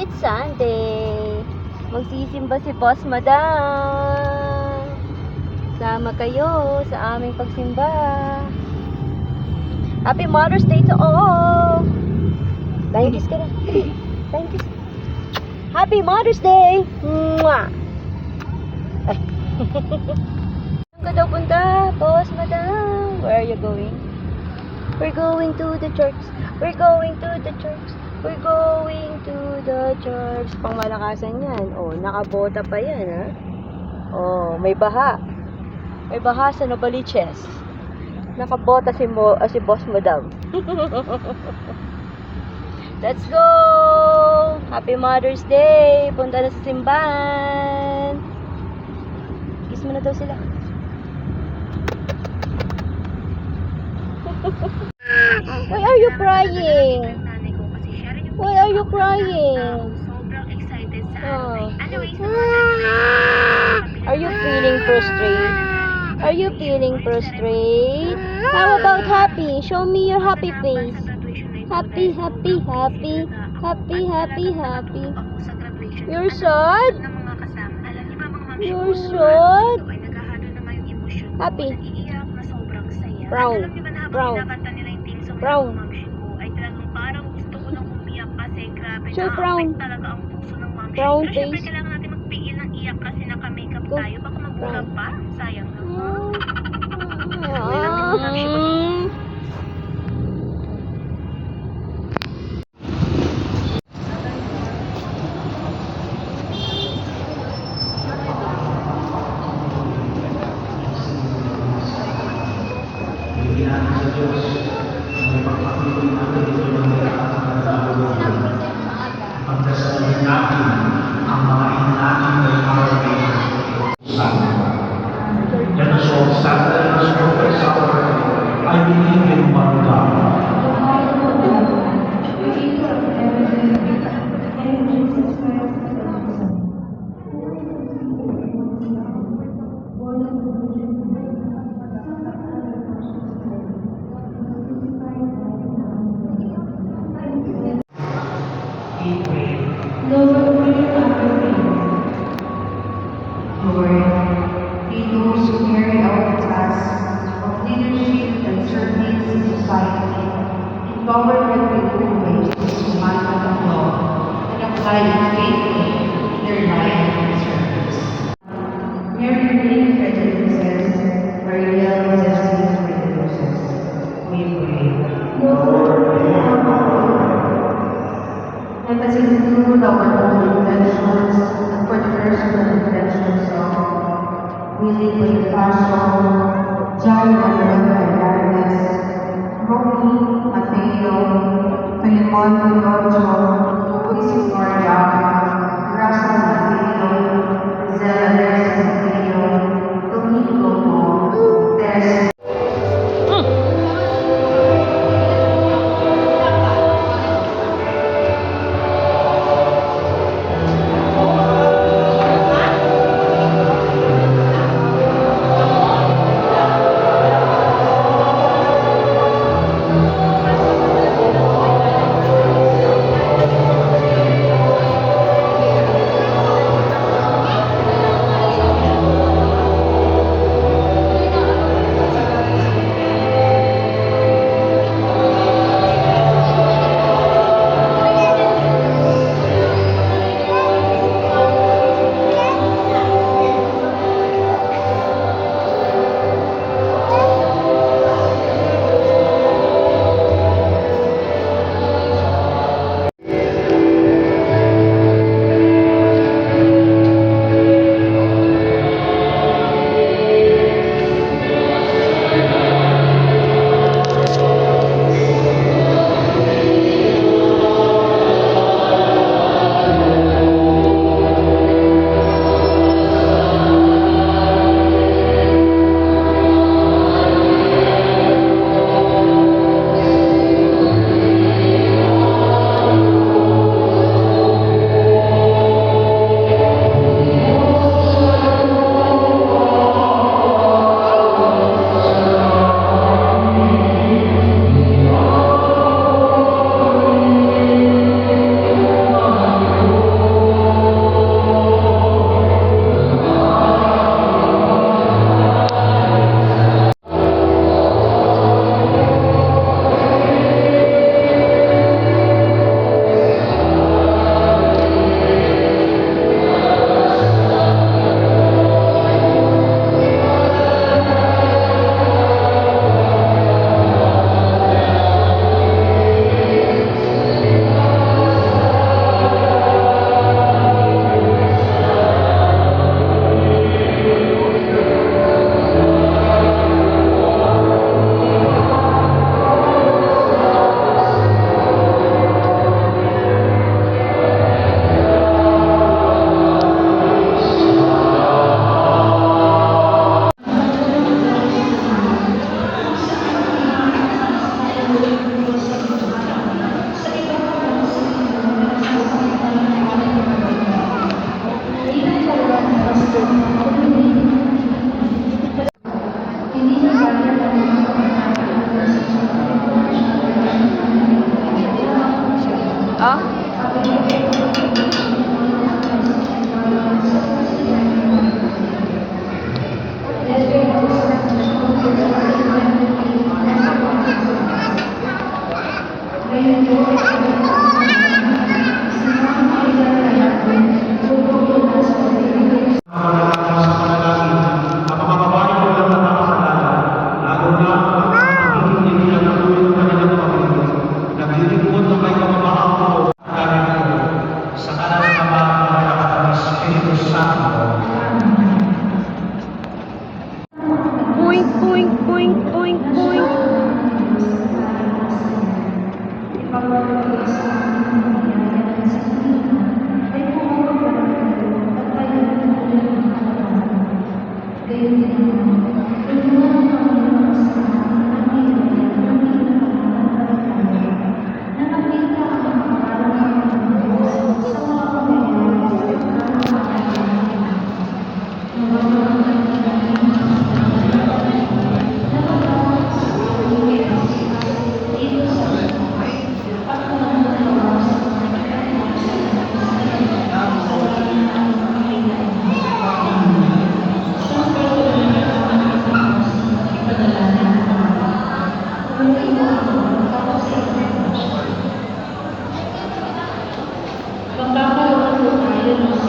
It's Sunday. Magsisimba si Boss Madam. Sama kayo sa aming pagsimba. Happy Mother's Day to all. Thank you ka na. Thank you. Happy Mother's Day. Mwah. Ay. Saan ka daw punta, Boss Madam? Where are you going? We're going to the church. We're going to the church. We're going to the church. Pangmalakasan yan. Oh, nakabota pa yan, ha? Oh, may baha. May baha sa Novaliches. Nakabota si Boss Madam. Let's go! Happy Mother's Day! Punta na sa simbahan. Kiss mo na daw sila. Why are you crying? Why are you crying? Oh. Are you feeling frustrated? Are you feeling frustrated? How about happy? Show me your happy face. Happy, happy, happy. Happy, happy, happy. You're sad? You're sad? Happy. Brown. Brown. Brown. So brown. Brown face. Kailangan natin magpigil ng iyak kasi naka-makeup tayo. Baka magulang pa. Sayang naman. Pagdasalin natin ang mga inatin ng Halloween. Let us all stand and let us profess our faith. I believe in one God. Lord, be those who carry out the task of leadership and service in society, empower them with ways to handle the law and apply it faithfully in their life and service. Mary Queen Frederick Maria Zesty Frederick, we pray. Let us include our own intentions and for the personal intentions of Willie Bonifacio, John Manuel Hernandez, Romy Mateo, Filimon Pilocho, Isidora, Russell Mateo, Zella Mateo, Domingo Mo, Des. Poink, poink, poink, poink, poink. Magkakaroon po tayo ng